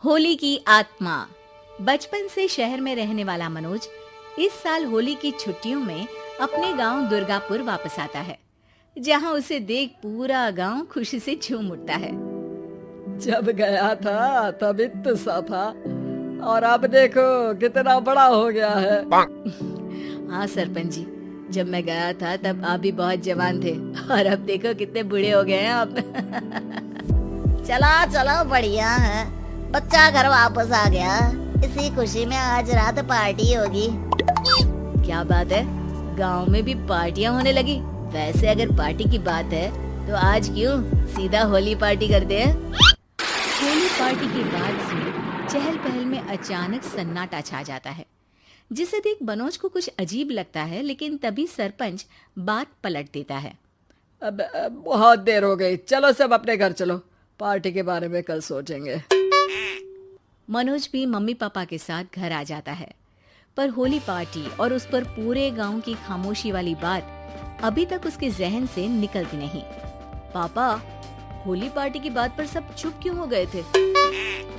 होली की आत्मा। बचपन से शहर में रहने वाला मनोज इस साल होली की छुट्टियों में अपने गांव दुर्गापुर वापस आता है, जहां उसे देख पूरा गांव खुशी से झूम उठता है। जब गया था तब इतना सा था और अब देखो कितना बड़ा हो गया है। हाँ सरपंच जी, जब मैं गया था तब आप भी बहुत जवान थे और अब देखो कितने बूढ़े हो गए हैं आप। चलो चलो, बढ़िया है, बच्चा घर वापस आ गया। इसी खुशी में आज रात पार्टी होगी। क्या बात है, गांव में भी पार्टियां होने लगी। वैसे अगर पार्टी की बात है तो आज क्यों सीधा होली पार्टी करते हैं। होली पार्टी की बात से चहल पहल में अचानक सन्नाटा छा जाता है, जिसे देख मनोज को कुछ अजीब लगता है, लेकिन तभी सरपंच बात पलट देता है। अब बहुत देर हो गई, चलो सब अपने घर चलो, पार्टी के बारे में कल सोचेंगे। मनोज भी मम्मी पापा के साथ घर आ जाता है, पर होली पार्टी और उस पर पूरे गांव की खामोशी वाली बात अभी तक उसके जहन से निकलती नहीं। पापा, होली पार्टी की बात पर सब चुप क्यों हो गए थे?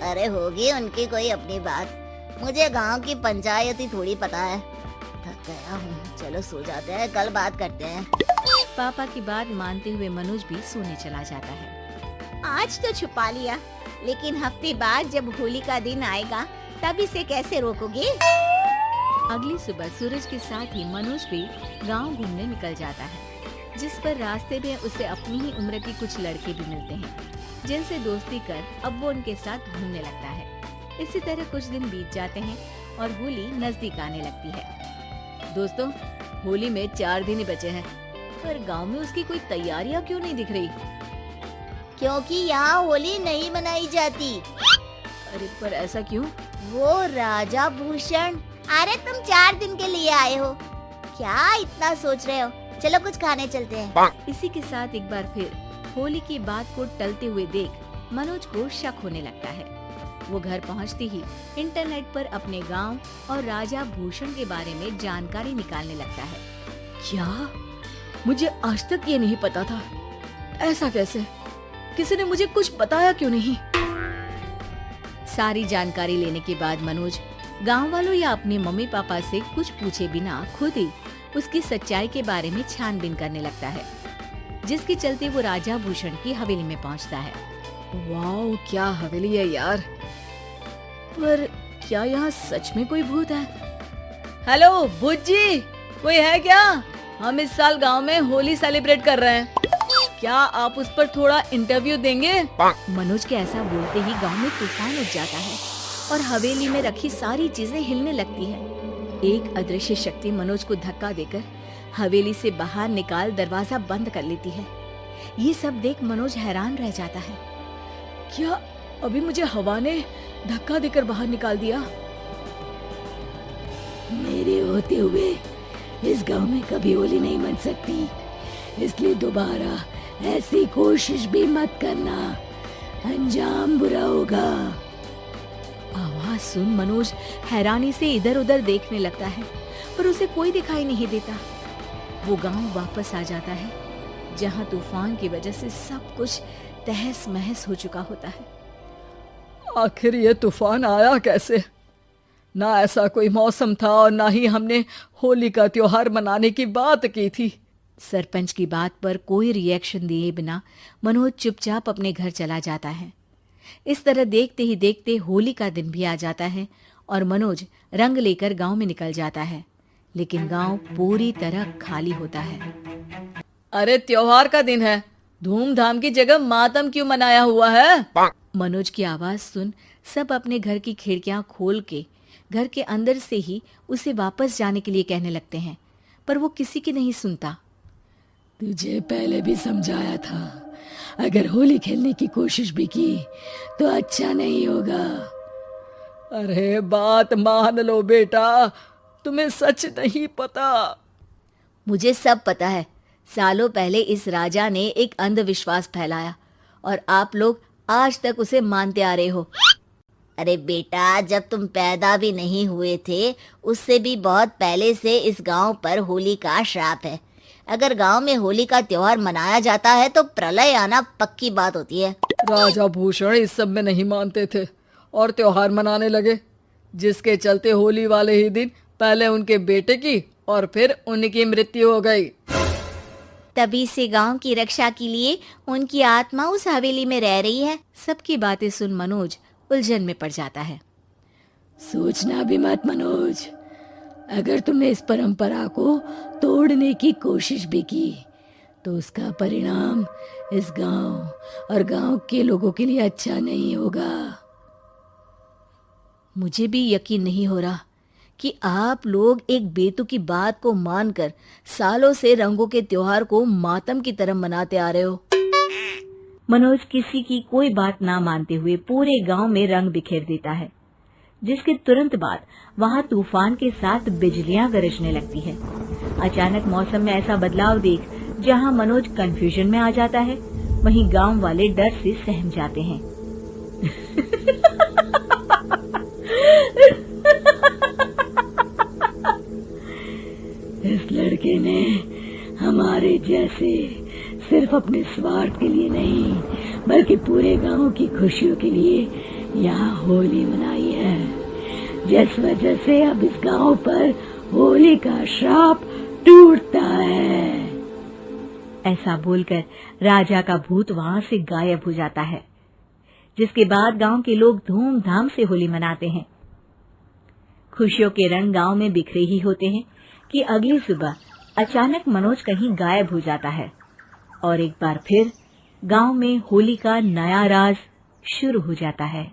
अरे होगी उनकी कोई अपनी बात, मुझे गांव की पंचायत ही थोड़ी पता है। थक गया हूँ, चलो सो जाते हैं, कल बात करते हैं। पापा की बात मानते हुए मनोज भी सोने चला जाता है। आज तो छुपा लिया, लेकिन हफ्ते बाद जब होली का दिन आएगा तब इसे कैसे रोकोगे? अगली सुबह सूरज के साथ ही मनोज भी गांव घूमने निकल जाता है, जिस पर रास्ते में उसे अपनी ही उम्र के कुछ लड़के भी मिलते हैं, जिनसे दोस्ती कर अब वो उनके साथ घूमने लगता है। इसी तरह कुछ दिन बीत जाते हैं और होली नजदीक आने लगती है। दोस्तों, होली में 4 दिन ही बचे हैं, पर गांव में उसकी कोई तैयारियां क्यों नहीं दिख रही? क्योंकि यहाँ होली नहीं मनाई जाती। अरे पर ऐसा क्यों? वो राजा भूषण। अरे तुम 4 दिन के लिए आए हो, क्या इतना सोच रहे हो? चलो कुछ खाने चलते हैं। इसी के साथ एक बार फिर होली की बात को टलते हुए देख मनोज को शक होने लगता है। वो घर पहुंचते ही इंटरनेट पर अपने गांव और राजा भूषण के बारे में जानकारी निकालने लगता है। क्या? मुझे आज तक ये नहीं पता था। ऐसा कैसे? किसी ने मुझे कुछ बताया क्यों नहीं? सारी जानकारी लेने के बाद मनोज गांव वालों या अपने मम्मी पापा से कुछ पूछे बिना खुद ही उसकी सच्चाई के बारे में छानबीन करने लगता है, जिसके चलते वो राजा भूषण की हवेली में पहुंचता है। वाओ, क्या हवेली है यार। पर क्या यहाँ सच में कोई भूत है? हेलो भूत जी, कोई है क्या? हम इस साल गांव में होली सेलिब्रेट कर रहे हैं, क्या आप उस पर थोड़ा इंटरव्यू देंगे? मनोज के ऐसा बोलते ही गांव में तूफान उठ जाता है और हवेली में रखी सारी चीजें हिलने लगती है। एक अदृश्य शक्ति मनोज को धक्का देकर हवेली से बाहर निकाल दरवाजा बंद कर लेती है। ये सब देख मनोज हैरान रह जाता है। क्या अभी मुझे हवा ने धक्का देकर बाहर निकाल दिया? मेरे होते हुए इस गांव में कभी होली नहीं मन सकती, इसलिए दोबारा ऐसी कोशिश भी मत करना, अंजाम बुरा होगा। आवाज सुन मनोज हैरानी से इधर उधर देखने लगता है, पर उसे कोई दिखाई नहीं देता। वो गांव वापस आ जाता है, जहां तूफान की वजह से सब कुछ तहस महस हो चुका होता है। आखिर ये तूफान आया कैसे? ना ऐसा कोई मौसम था और ना ही हमने होली का त्योहार मनाने की बात की थी। सरपंच की बात पर कोई रिएक्शन दिए बिना मनोज चुपचाप अपने घर चला जाता है। इस तरह देखते ही देखते होली का दिन भी आ जाता है और मनोज रंग लेकर गांव में निकल जाता है, लेकिन गांव पूरी तरह खाली होता है। अरे त्योहार का दिन है, धूमधाम की जगह मातम क्यों मनाया हुआ है? मनोज की आवाज सुन सब अपने घर की खिड़कियां खोल के घर के अंदर से ही उसे वापस जाने के लिए कहने लगते हैं, पर वो किसी की नहीं सुनता। तुझे पहले भी समझाया था, अगर होली खेलने की कोशिश भी की तो अच्छा नहीं होगा। अरे बात मान लो बेटा, तुम्हें सच नहीं पता। मुझे सब पता है। सालों पहले इस राजा ने एक अंधविश्वास फैलाया और आप लोग आज तक उसे मानते आ रहे हो। अरे बेटा, जब तुम पैदा भी नहीं हुए थे उससे भी बहुत पहले से इस गांव पर होली का श्राप है। अगर गांव में होली का त्योहार मनाया जाता है तो प्रलय आना पक्की बात होती है। राजा भूषण इस सब में नहीं मानते थे और त्योहार मनाने लगे, जिसके चलते होली वाले ही दिन पहले उनके बेटे की और फिर उनकी मृत्यु हो गई। तभी से गांव की रक्षा के लिए उनकी आत्मा उस हवेली में रह रही है। सबकी बातें सुन मनोज उलझन में पड़ जाता है। सोचना भी मत मनोज, अगर तुमने इस परंपरा को तोड़ने की कोशिश भी की तो उसका परिणाम इस गांव और गांव के लोगों के लिए अच्छा नहीं होगा। मुझे भी यकीन नहीं हो रहा कि आप लोग एक बेतुकी बात को मानकर सालों से रंगों के त्योहार को मातम की तरह मनाते आ रहे हो। मनोज किसी की कोई बात ना मानते हुए पूरे गांव में रंग बिखेर देता है, जिसके तुरंत बाद वहां तूफान के साथ बिजलियां गरजने लगती है। अचानक मौसम में ऐसा बदलाव देख जहां मनोज कंफ्यूजन में आ जाता है, वहीं गांव वाले डर से सहम जाते हैं। इस लड़के ने हमारे जैसे सिर्फ अपने स्वार्थ के लिए नहीं बल्कि पूरे गांव की खुशियों के लिए यहाँ होली मनाई है, जिस वजह से अब इस गांव पर होली का श्राप टूटता है। ऐसा बोलकर राजा का भूत वहां से गायब हो जाता है, जिसके बाद गांव के लोग धूमधाम से होली मनाते हैं। खुशियों के रंग गांव में बिखरे ही होते हैं कि अगली सुबह अचानक मनोज कहीं गायब हो जाता है और एक बार फिर गांव में होली का नया राज शुरू हो जाता है।